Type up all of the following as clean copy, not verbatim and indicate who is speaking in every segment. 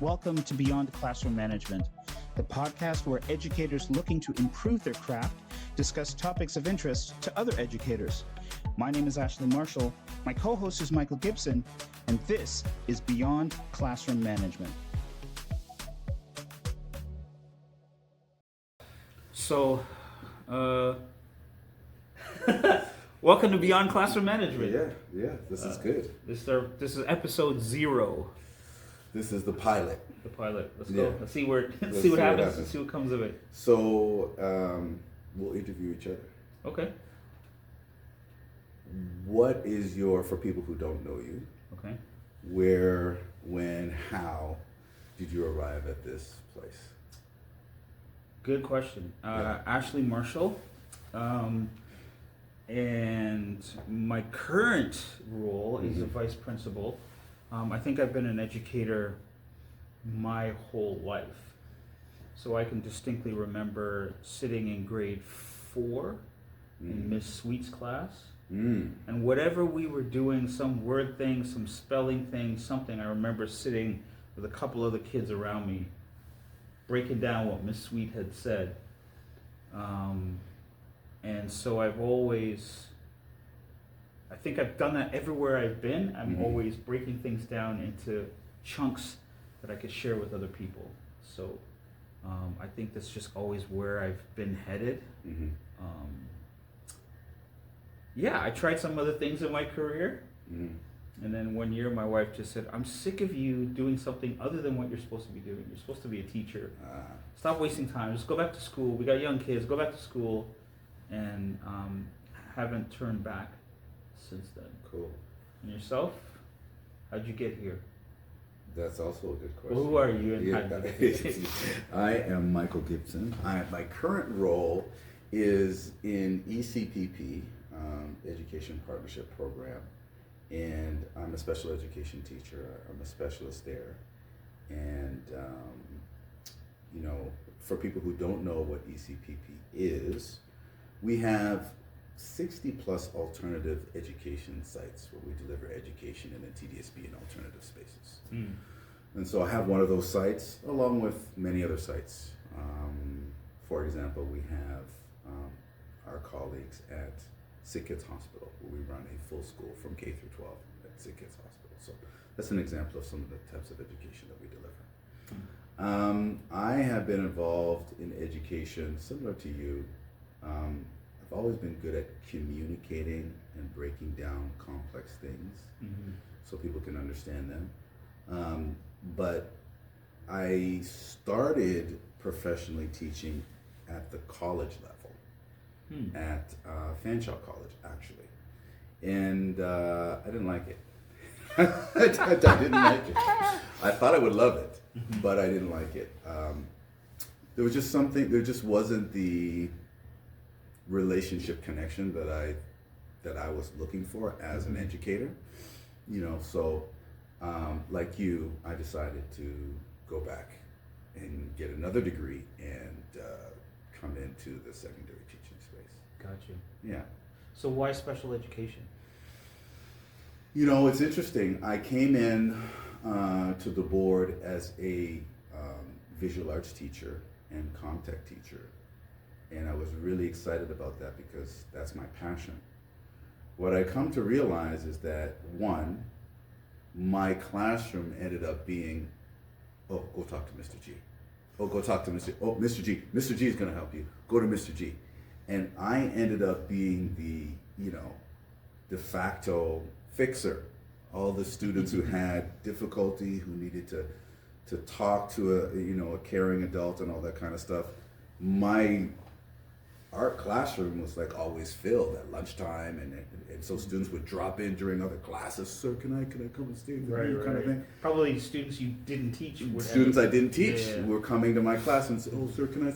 Speaker 1: Welcome to Beyond Classroom Management, the podcast where educators looking to improve their craft discuss topics of interest to other educators. My name is Ashley Marshall, my co-host is Michael Gibson, and this is Beyond Classroom Management. So, welcome to Beyond Classroom Management.
Speaker 2: Yeah, this is good.
Speaker 1: This is episode 0.
Speaker 2: This is the pilot.
Speaker 1: The pilot. Let's go. Let's see what happens. Let's see what comes of it.
Speaker 2: So, we'll interview each other.
Speaker 1: Okay.
Speaker 2: What is for people who don't know you?
Speaker 1: Okay.
Speaker 2: Where, when, how did you arrive at this place?
Speaker 1: Good question. Ashley Marshall. And my current role is a vice principal. I think I've been an educator my whole life. So I can distinctly remember sitting in grade 4 in Miss Sweet's class. And whatever we were doing, some word thing, some spelling thing, something, I remember sitting with a couple of the kids around me, breaking down what Miss Sweet had said. And so I think I've done that everywhere I've been. I'm always breaking things down into chunks that I could share with other people. So I think that's just always where I've been headed. I tried some other things in my career. And then one year my wife just said, I'm sick of you doing something other than what you're supposed to be doing. You're supposed to be a teacher. Stop wasting time. Just go back to school. We got young kids. Go back to school. And haven't turned back since then.
Speaker 2: Cool.
Speaker 1: And yourself? How'd you get here?
Speaker 2: That's also a good question.
Speaker 1: Well, who are you and how did you get here?
Speaker 2: I am Michael Gibson. My current role is in ECPP, Education Partnership Program, and I'm a special education teacher. I'm a specialist there. And, for people who don't know what ECPP is, we have 60 plus alternative education sites where we deliver education in the TDSB and alternative spaces. And so I have one of those sites along with many other sites. For example, we have our colleagues at Sick Kids Hospital, where we run a full school from K through 12 at Sick Kids Hospital. So that's an example of some of the types of education that we deliver. I have been involved in education similar to you. I've always been good at communicating and breaking down complex things so people can understand them. But I started professionally teaching at the college level, at Fanshawe College, actually. And I didn't like it. I didn't like it. I thought I would love it, but I didn't like it. There just wasn't the relationship connection that I was looking for as an educator, so like you, I decided to go back and get another degree and come into the secondary teaching space.
Speaker 1: Got you.
Speaker 2: Yeah.
Speaker 1: So why special education?
Speaker 2: It's interesting. I came in to the board as a visual arts teacher and ComTech teacher. And I was really excited about that because that's my passion. What I come to realize is that, one, my classroom ended up being, go talk to Mr. G. Go talk to Mr. G. Mr. G is going to help you. Go to Mr. G. And I ended up being the, de facto fixer. All the students who had difficulty, who needed to talk to a caring adult and all that kind of stuff. My art classroom was like always filled at lunchtime, and so students would drop in during other classes. Sir, can I come and stay with you? Kind of thing.
Speaker 1: Probably students you didn't teach.
Speaker 2: Students I didn't teach were coming to my class and said, "Oh, sir, can I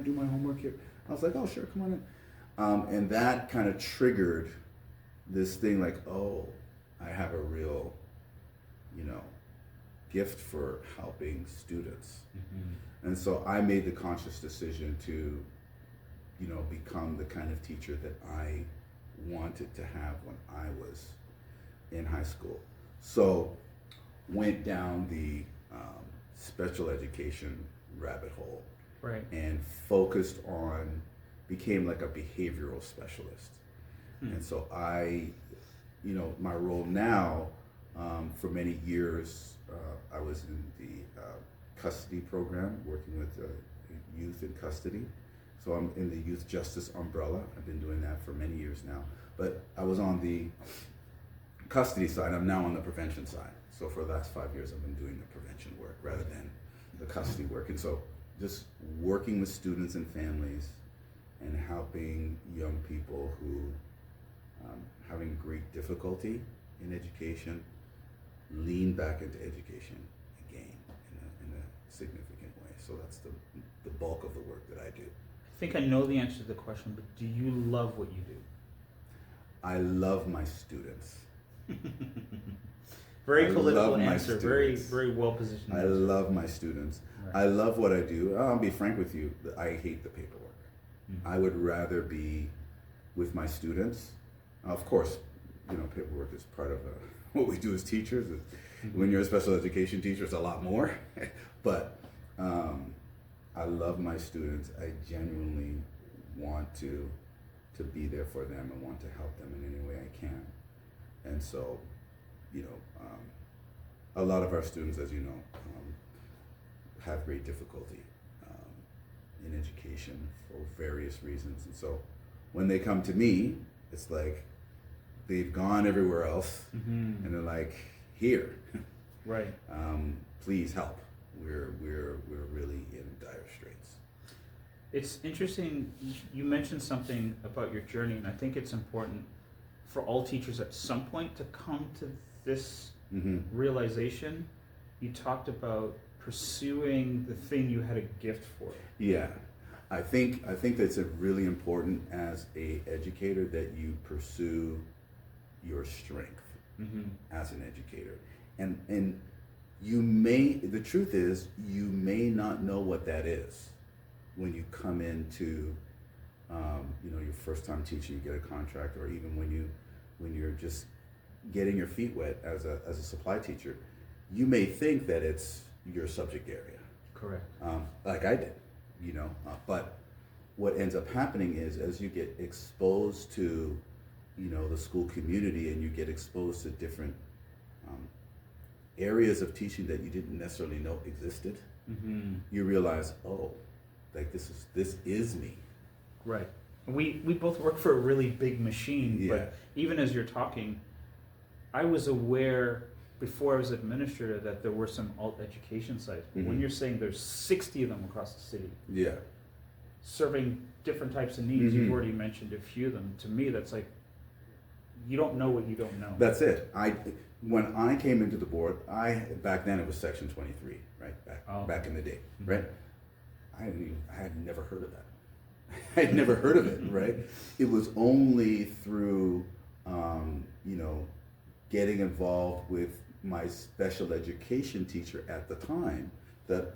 Speaker 2: do my homework here?" I was like, "Oh, sure, come on in." And that kind of triggered this thing, like, oh, I have a real, gift for helping students. And so I made the conscious decision to become the kind of teacher that I wanted to have when I was in high school. So went down the special education rabbit hole
Speaker 1: Right.
Speaker 2: and focused on, became like a behavioral specialist. And so my role now, for many years, I was in the custody program, working with youth in custody. So I'm in the youth justice umbrella. I've been doing that for many years now. But I was on the custody side. I'm now on the prevention side. So for the last 5 years, I've been doing the prevention work rather than the custody work. And so just working with students and families and helping young people who having great difficulty in education lean back into education again in a significant way. So that's the bulk of the work that I do.
Speaker 1: I think I know the answer to the question, but do you love what you do?
Speaker 2: I love my students.
Speaker 1: Very
Speaker 2: I
Speaker 1: political
Speaker 2: love my
Speaker 1: answer. Very,
Speaker 2: students.
Speaker 1: very well positioned.
Speaker 2: I
Speaker 1: answer.
Speaker 2: love my students.
Speaker 1: Right.
Speaker 2: I love what I do. I'll be frank with you. I hate the paperwork.
Speaker 1: Mhm.
Speaker 2: I would rather be with my students. Of course, paperwork is part of what we do as teachers. When you're a special education teacher, it's a lot more. But I love my students. I genuinely want to be there for them and want to help them in any way I can. And so, a lot of our students, as you know, have great difficulty in education for various reasons. And so when they come to me, it's like they've gone everywhere else and they're like, here,
Speaker 1: Right.
Speaker 2: please help. We're really in dire straits.
Speaker 1: It's interesting. You mentioned something about your journey, and I think it's important for all teachers at some point to come to this realization. You talked about pursuing the thing you had a gift for.
Speaker 2: Yeah, I think that's really important as a educator that you pursue your strength as an educator, and the truth is you may not know what that is when you come into your first time teaching, you get a contract, or even when you're just getting your feet wet as a supply teacher. You may think that it's your subject area.
Speaker 1: Correct.
Speaker 2: Like I did, but what ends up happening is as you get exposed to, the school community and you get exposed to different areas of teaching that you didn't necessarily know existed, you realize, oh, like this is me.
Speaker 1: Right. We both work for a really big machine,
Speaker 2: Yeah.
Speaker 1: but even as you're talking, I was aware before I was administrator that there were some alt education sites. But when you're saying there's 60 of them across the city,
Speaker 2: Yeah.
Speaker 1: serving different types of needs, you've already mentioned a few of them. To me, that's like, you don't know what you don't know.
Speaker 2: That's it. When I came into the board, back then it was Section 23, right? Back in the day, right? I had never heard of that. I had never heard of it, right? It was only through, getting involved with my special education teacher at the time that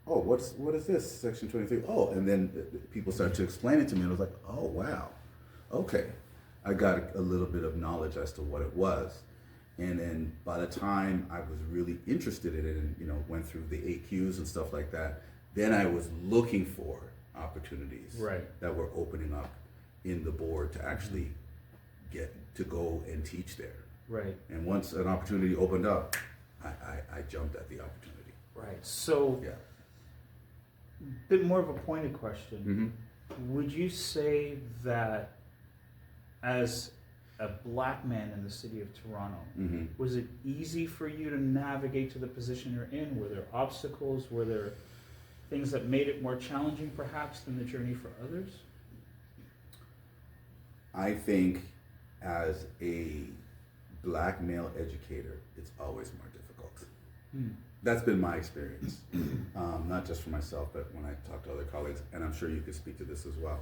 Speaker 2: what is this, Section 23? Oh, and then people started to explain it to me, and I was like, oh, wow, okay. I got a little bit of knowledge as to what it was. And then by the time I was really interested in it and, went through the AQs and stuff like that, then I was looking for opportunities that were opening up in the board to actually get to go and teach there.
Speaker 1: Right.
Speaker 2: And once an opportunity opened up, I jumped at the opportunity.
Speaker 1: Right. So,
Speaker 2: Yeah.
Speaker 1: bit more of a pointed question. Would you say that as a black man in the city of Toronto, was it easy for you to navigate to the position you're in? Were there obstacles? Were there things that made it more challenging perhaps than the journey for others?
Speaker 2: I think as a black male educator, it's always more difficult. That's been my experience, not just for myself, but when I talk to other colleagues, and I'm sure you could speak to this as well.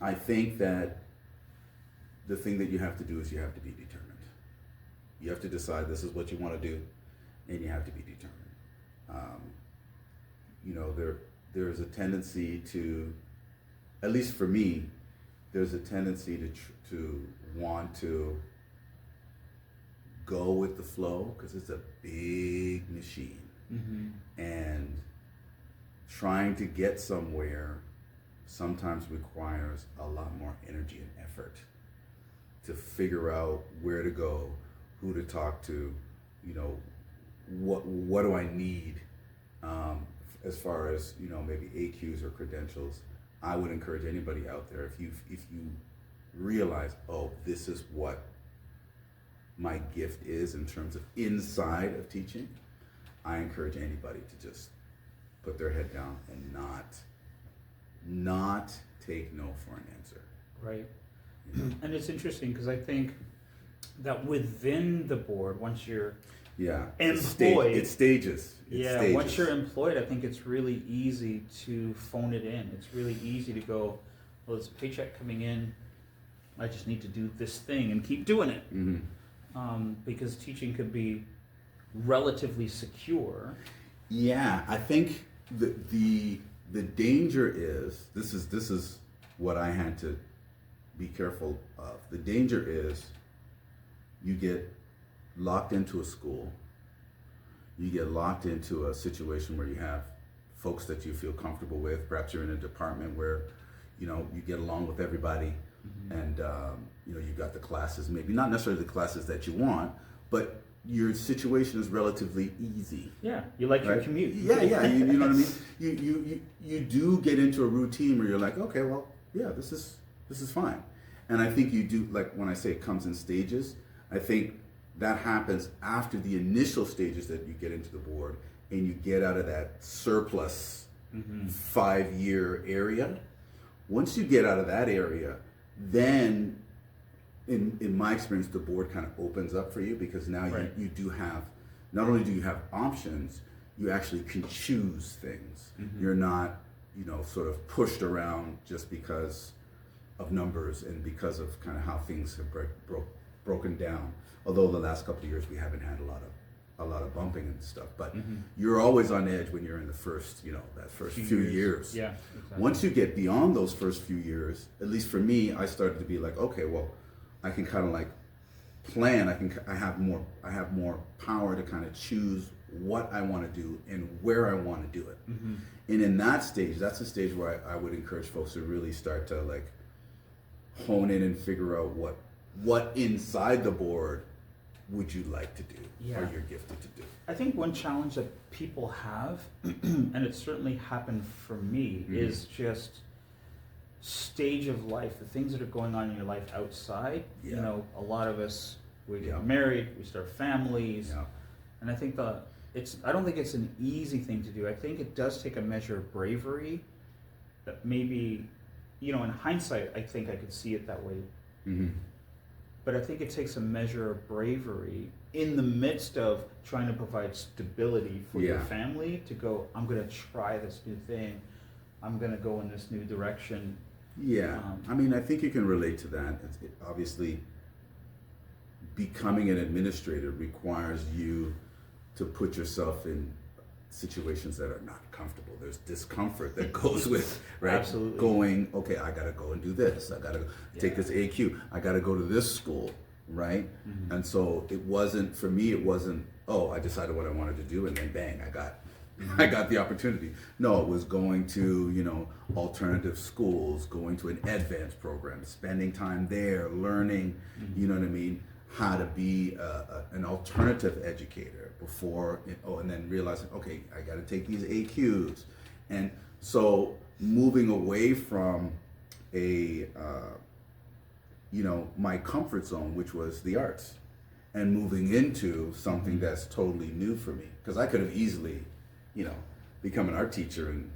Speaker 2: I think that the thing that you have to do is you have to be determined. You have to decide this is what you want to do, and you have to be determined. There's a tendency to, at least for me, there's a tendency to want to go with the flow, because it's a big machine.
Speaker 1: Mm-hmm.
Speaker 2: And trying to get somewhere sometimes requires a lot more energy and effort to figure out where to go, who to talk to, you know, what do I need, as far as, you know, maybe AQs or credentials. I would encourage anybody out there, if you realize, oh, this is what my gift is in terms of inside of teaching, I encourage anybody to just put their head down and not take no for an answer.
Speaker 1: Right.
Speaker 2: You know?
Speaker 1: And it's interesting because I think that within the board, once you're
Speaker 2: Yeah.
Speaker 1: employed,
Speaker 2: It's stages.
Speaker 1: Once you're employed, I think it's really easy to phone it in. It's really easy to go, well, there's a paycheck coming in. I just need to do this thing and keep doing it.
Speaker 2: Mm-hmm.
Speaker 1: Because teaching could be relatively secure.
Speaker 2: Yeah, I think the danger is this is what I had to be careful of. The danger is you get locked into a school, you get locked into a situation where you have folks that you feel comfortable with. Perhaps you're in a department where, you know, you get along with everybody, and you know, you got the classes, maybe not necessarily the classes that you want, but your situation is relatively easy.
Speaker 1: Yeah, you like your
Speaker 2: Right?
Speaker 1: commute.
Speaker 2: Yeah, you know what I mean? You do get into a routine where you're like, okay, well, yeah, this is fine. And I think you do, like when I say it comes in stages, I think that happens after the initial stages that you get into the board and you get out of that surplus 5-year area. Once you get out of that area, then in my experience, the board kind of opens up for you, because now
Speaker 1: Right.
Speaker 2: you do have, not only do you have options, you actually can choose things. You're not, you know, sort of pushed around just because of numbers and because of kind of how things have broken down. Although the last couple of years we haven't had a lot of bumping and stuff, but you're always on edge when you're in the first, you know, that first few years.
Speaker 1: Yeah, exactly.
Speaker 2: Once you get beyond those first few years, at least for me, I started to be like, okay, well, I can kind of like plan. I have more power to kind of choose what I want to do and where I want to do it. And in that stage, that's the stage where I would encourage folks to really start to like hone in and figure out what inside the board would you like to do, or you're gifted to do.
Speaker 1: I think one challenge that people have, and it certainly happened for me, is just stage of life, the things that are going on in your life outside. You know, a lot of us, we get married, we start families, and I think I don't think it's an easy thing to do. I think it does take a measure of bravery that maybe, you know, in hindsight, I think I could see it that way. But I think it takes a measure of bravery in the midst of trying to provide stability for your family to go, I'm going to try this new thing. I'm going to go in this new direction.
Speaker 2: Yeah, I mean, I think you can relate to that. Obviously, becoming an administrator requires you to put yourself in situations that are not comfortable. There's discomfort that goes with, right?
Speaker 1: Absolutely.
Speaker 2: Going, okay, I gotta go and do this. I gotta take this AQ. I gotta go to this school, right? And so it wasn't, for me, it wasn't, oh, I decided what I wanted to do and then bang, I got the opportunity. No, it was going to, you know, alternative schools, going to an advanced program, spending time there, learning, you know what I mean, how to be an alternative educator before, and then realizing, okay, I got to take these AQs. And so moving away from you know, my comfort zone, which was the arts, and moving into something that's totally new for me. Because I could have easily, you know, become an art teacher, and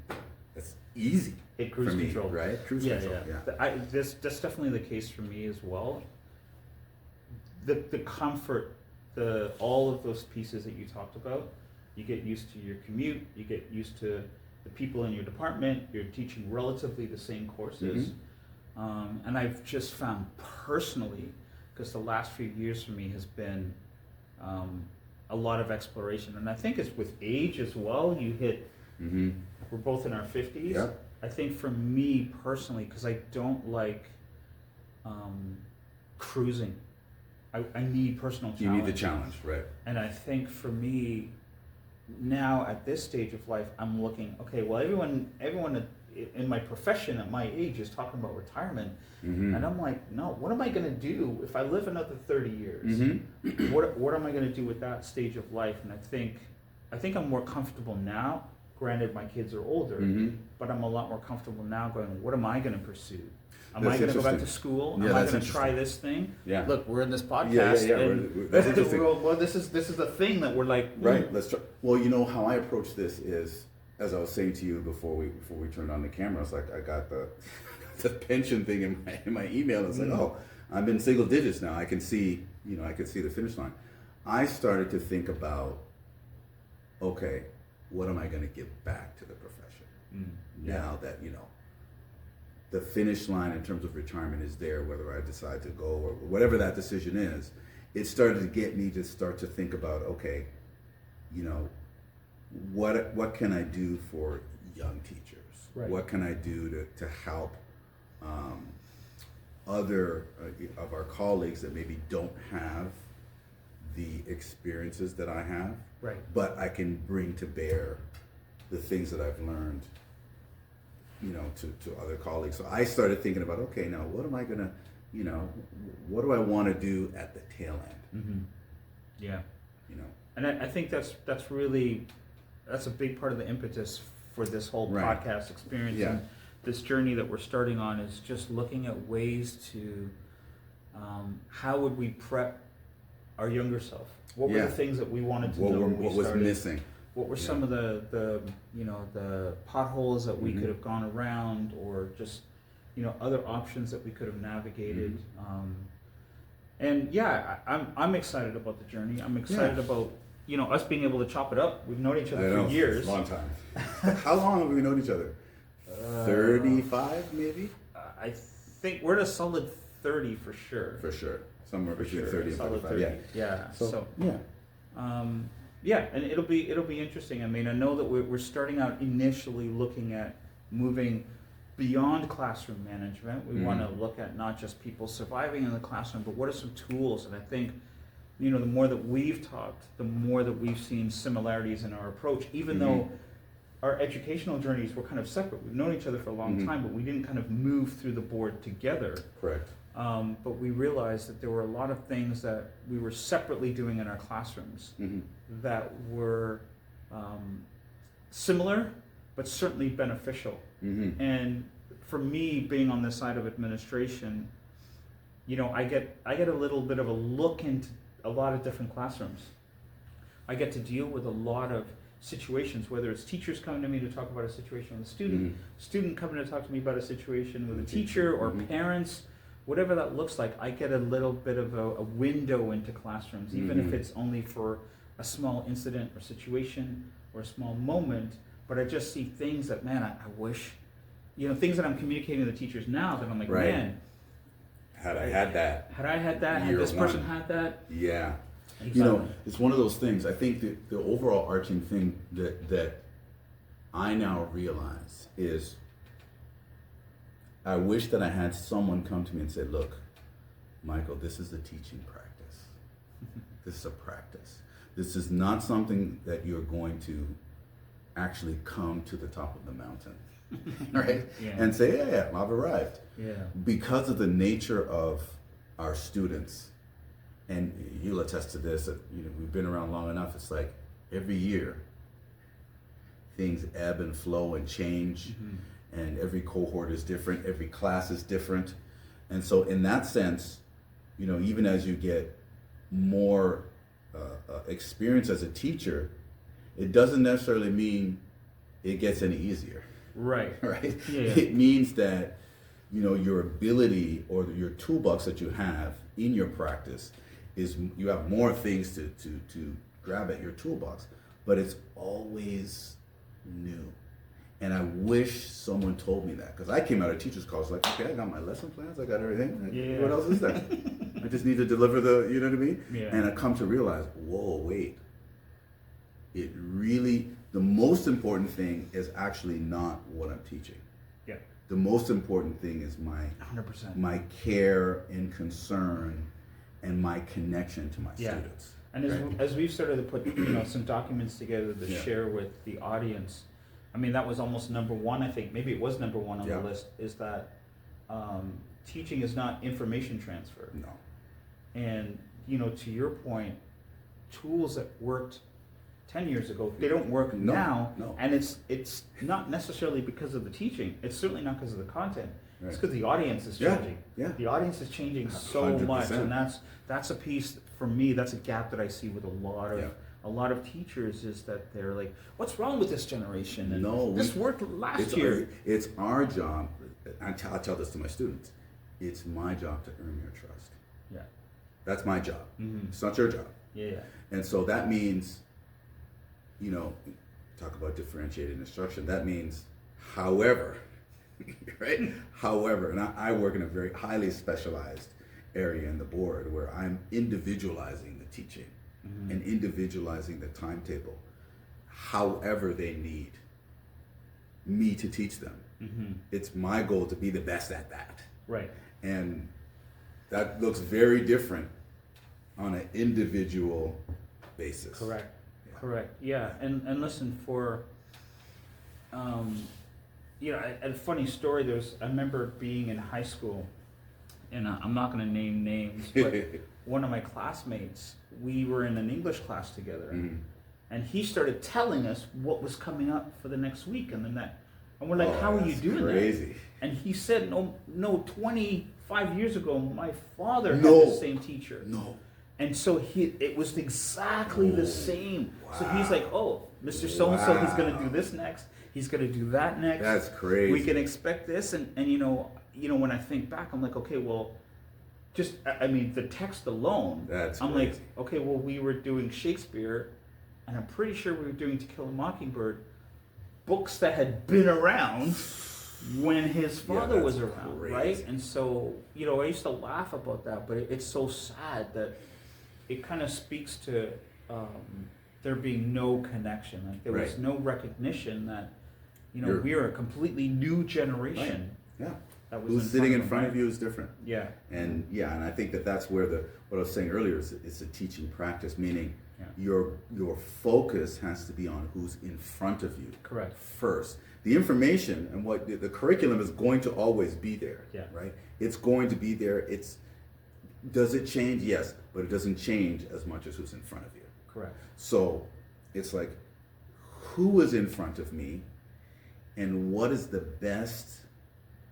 Speaker 2: that's easy.
Speaker 1: Hit cruise
Speaker 2: for me,
Speaker 1: control.
Speaker 2: right? Cruise control, yeah.
Speaker 1: That's definitely the case for me as well. The comfort, all of those pieces that you talked about, you get used to your commute, you get used to the people in your department, you're teaching relatively the same courses. And I've just found personally, because the last few years for me has been a lot of exploration, and I think it's with age as well. You hit, we're both in our 50s.
Speaker 2: Yeah.
Speaker 1: I think for me personally, because I don't like cruising. I need personal challenge.
Speaker 2: You need the challenge, right?
Speaker 1: And I think for me, now at this stage of life, I'm looking, okay, well, everyone in my profession at my age is talking about retirement.
Speaker 2: Mm-hmm.
Speaker 1: And I'm like, no, what am I going to do if I live another 30 years?
Speaker 2: Mm-hmm.
Speaker 1: What am I going to do with that stage of life? And I think I'm more comfortable now. Granted, my kids are older,
Speaker 2: Mm-hmm.
Speaker 1: but I'm a lot more comfortable now going, what am I going to pursue? Am
Speaker 2: That's
Speaker 1: I going to go back to
Speaker 2: interesting.
Speaker 1: school?
Speaker 2: Yeah,
Speaker 1: Am I
Speaker 2: that's
Speaker 1: going to try
Speaker 2: interesting.
Speaker 1: this thing?
Speaker 2: Yeah.
Speaker 1: Look, we're in this podcast.
Speaker 2: Yeah.
Speaker 1: And
Speaker 2: That's interesting.
Speaker 1: well, this is the thing that we're like,
Speaker 2: Right. Let's try. Well, you know how I approach this is, as I was saying to you before we turned on the camera, it's like I got the the pension thing in my email. It's like, oh, I'm in single digits now. I can see the finish line. I started to think about, okay, what am I going to give back to the profession now that the finish line in terms of retirement is there, whether I decide to go or whatever that decision is. It started to get me to start to think about, okay, what can I do for young teachers?
Speaker 1: Right.
Speaker 2: What can I do to help other of our colleagues that maybe don't have the experiences that I have,
Speaker 1: right.
Speaker 2: but I can bring to bear the things that I've learned, to other colleagues. So I started thinking about, okay, now what am I gonna, what do I want to do at the tail end?
Speaker 1: Mm-hmm. Yeah. And I think that's a big part of the impetus for this whole
Speaker 2: Right.
Speaker 1: podcast experience.
Speaker 2: Yeah.
Speaker 1: And this journey that we're starting on is just looking at ways to, how would we prep our younger self? What were
Speaker 2: Yeah.
Speaker 1: the things that we wanted to
Speaker 2: What
Speaker 1: know when we
Speaker 2: was
Speaker 1: started?
Speaker 2: missing?
Speaker 1: What were
Speaker 2: Yeah.
Speaker 1: some of the potholes that we
Speaker 2: Mhm.
Speaker 1: could have gone around, or just other options that we could have navigated? And yeah, I'm excited about the journey. I'm excited
Speaker 2: Yeah.
Speaker 1: about us being able to chop it up. We've known each
Speaker 2: I
Speaker 1: other
Speaker 2: know,
Speaker 1: for years.
Speaker 2: long time. How long have we known each other? 35 maybe?
Speaker 1: I think we're at a solid 30 for sure.
Speaker 2: For sure. Somewhere
Speaker 1: For
Speaker 2: between
Speaker 1: sure.
Speaker 2: 30 and
Speaker 1: Solid
Speaker 2: 35. Yeah.
Speaker 1: Yeah. So
Speaker 2: yeah.
Speaker 1: yeah, and it'll be interesting. I mean, I know that we're starting out initially looking at moving beyond classroom management. We want to look at not just people surviving in the classroom, but what are some tools? And I think, the more that we've talked, the more that we've seen similarities in our approach, even though our educational journeys were kind of separate. We've known each other for a long time, but we didn't kind of move through the board together.
Speaker 2: Correct.
Speaker 1: But we realized that there were a lot of things that we were separately doing in our classrooms that were similar, but certainly beneficial. And for me, being on this side of administration, I get a little bit of a look into a lot of different classrooms. I get to deal with a lot of situations, whether it's teachers coming to me to talk about a situation with a student coming to talk to me about a situation with a teacher, or parents, whatever that looks like. I get a little bit of a window into classrooms, even if it's only for a small incident or situation or a small moment. But I just see things that, man, I wish, things that I'm communicating to the teachers now that I'm like,
Speaker 2: Right.
Speaker 1: man,
Speaker 2: Had I had that.
Speaker 1: had
Speaker 2: Year
Speaker 1: this person
Speaker 2: one.
Speaker 1: had that.
Speaker 2: Yeah.
Speaker 1: Exactly.
Speaker 2: It's one of those things. I think that the overall arching thing that I now realize is, I wish that I had someone come to me and say, look, Michael, this is a teaching practice. This is a practice. This is not something that you're going to actually come to the top of the mountain, right?
Speaker 1: Yeah.
Speaker 2: And say, yeah, I've arrived.
Speaker 1: Yeah.
Speaker 2: Because of the nature of our students, and you'll attest to this, that we've been around long enough. It's like every year things ebb and flow and change, and every cohort is different, every class is different. And so in that sense, even as you get more experience as a teacher, it doesn't necessarily mean it gets any easier.
Speaker 1: Right.
Speaker 2: Right?
Speaker 1: Yeah.
Speaker 2: It means that your ability or your toolbox that you have in your practice is, you have more things to grab at your toolbox, but it's always new. And I wish someone told me that, because I came out of teachers college like, okay, I got my lesson plans, I got everything.
Speaker 1: Yeah.
Speaker 2: What else is there? I just need to deliver the, you know what I mean?
Speaker 1: Yeah.
Speaker 2: And I come to realize, whoa, wait. It really, the most important thing is actually not what I'm teaching.
Speaker 1: Yeah.
Speaker 2: The most important thing is
Speaker 1: 100%.
Speaker 2: my care and concern and my connection to my
Speaker 1: Yeah.
Speaker 2: students.
Speaker 1: And as we've started to put some documents together to share with the audience, I mean that was almost number one. I think maybe it was number one on the list. Is that teaching is not information transfer.
Speaker 2: No.
Speaker 1: And to your point, tools that worked 10 years ago, they don't work now.
Speaker 2: No.
Speaker 1: And it's not necessarily because of the teaching. It's certainly not because of the content.
Speaker 2: Right.
Speaker 1: It's because the audience is changing.
Speaker 2: Yeah.
Speaker 1: The audience is changing so
Speaker 2: 100%.
Speaker 1: much, and that's a piece for me. That's a gap that I see with a lot of teachers, is that they're like, "What's wrong with this generation?" And this worked last year.
Speaker 2: It's our job. I tell this to my students. It's my job to earn your trust.
Speaker 1: Yeah.
Speaker 2: That's my job.
Speaker 1: Mm-hmm.
Speaker 2: It's not your job.
Speaker 1: Yeah.
Speaker 2: And so that means, talk about differentiated instruction. That means, however, right? However, and I work in a very highly specialized area in the board where I'm individualizing the teaching and individualizing the timetable, however they need me to teach them.
Speaker 1: Mm-hmm.
Speaker 2: It's my goal to be the best at that.
Speaker 1: Right.
Speaker 2: And that looks very different on an individual basis.
Speaker 1: Correct. Yeah. Correct. Yeah. And listen, for a funny story. I remember being in high school, and I'm not going to name names, but one of my classmates, we were in an English class together, and he started telling us what was coming up for the next week, and we're like, "How are you doing that?" And he said, "No, 25 years ago, my father had the same teacher."
Speaker 2: No.
Speaker 1: And so it was exactly the same. Wow. So he's like, "Oh, Mr. So-and-so, he's going to do this next. He's going to do that next.
Speaker 2: That's crazy.
Speaker 1: We can expect this." And when I think back, I'm like, okay, well, the text alone. I'm
Speaker 2: crazy.
Speaker 1: like, okay, well, we were doing Shakespeare, and I'm pretty sure we were doing To Kill a Mockingbird, books that had been around when his father was around,
Speaker 2: crazy.
Speaker 1: Right? And so, I used to laugh about that, but it's so sad that it kind of speaks to there being no connection. Like there was no recognition that, we're a completely new generation.
Speaker 2: Right. Yeah.
Speaker 1: That was
Speaker 2: Who's sitting in front of you is different.
Speaker 1: Yeah.
Speaker 2: And I think that's where what I was saying earlier is it's a teaching practice, meaning your focus has to be on who's in front of you.
Speaker 1: Correct.
Speaker 2: First. The information and what the curriculum is going to always be there.
Speaker 1: Yeah.
Speaker 2: Right? It's going to be there. Does it change? Yes, but it doesn't change as much as who's in front of you.
Speaker 1: Correct.
Speaker 2: So it's like, who is in front of me, and what is the best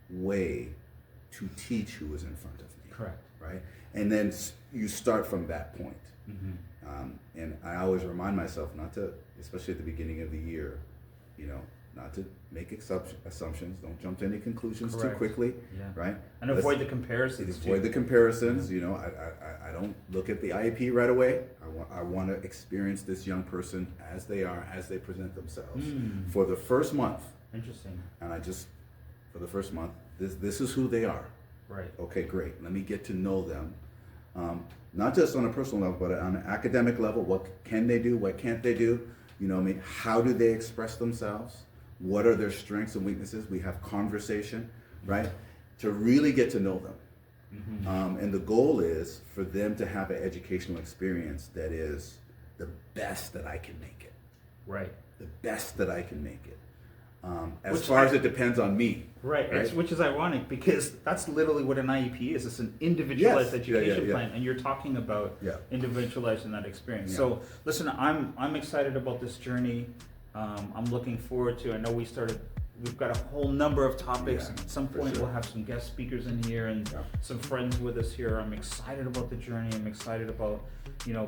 Speaker 2: way to teach who is in front of me?
Speaker 1: Correct.
Speaker 2: Right? And then you start from that point.
Speaker 1: Mm-hmm.
Speaker 2: And I always remind myself not to, especially at the beginning of the year, not to make assumptions. Don't jump to any conclusions too quickly. Yeah. Right?
Speaker 1: And avoid the comparisons.
Speaker 2: Avoid the comparisons. I don't look at the IEP right away. I want to experience this young person as they are, as they present themselves for the first month.
Speaker 1: Interesting.
Speaker 2: And for the first month, this is who they are.
Speaker 1: Right.
Speaker 2: Okay, great. Let me get to know them. Not just on a personal level, but on an academic level. What can they do? What can't they do? How do they express themselves? What are their strengths and weaknesses? We have conversation, right? To really get to know them. Mm-hmm. And the goal is for them to have an educational experience that is the best that I can make it.
Speaker 1: Right.
Speaker 2: The best that I can make it. As far as it depends on me.
Speaker 1: Right. Which is ironic because that's literally what an IEP is. It's an individualized education plan, and you're talking about individualizing that experience. Yeah. So listen, I'm excited about this journey. I'm looking forward to. I know we've got a whole number of topics. At some point we'll have some guest speakers in here and some friends with us here. I'm excited about the journey. I'm excited about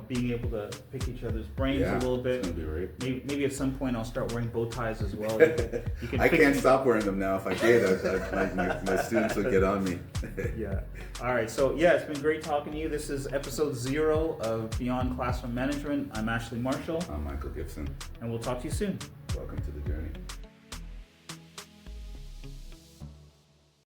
Speaker 1: being able to pick each other's brains a little bit.
Speaker 2: It's gonna be great.
Speaker 1: Maybe at some point I'll start wearing bow ties as well. You can
Speaker 2: I can't stop wearing them now. If I did, my students would get on me.
Speaker 1: Yeah. All right. So it's been great talking to you. This is episode 0 of Beyond Classroom Management. I'm Ashley Marshall.
Speaker 2: I'm Michael Gibson.
Speaker 1: And we'll talk to you soon.
Speaker 2: Welcome to the journey.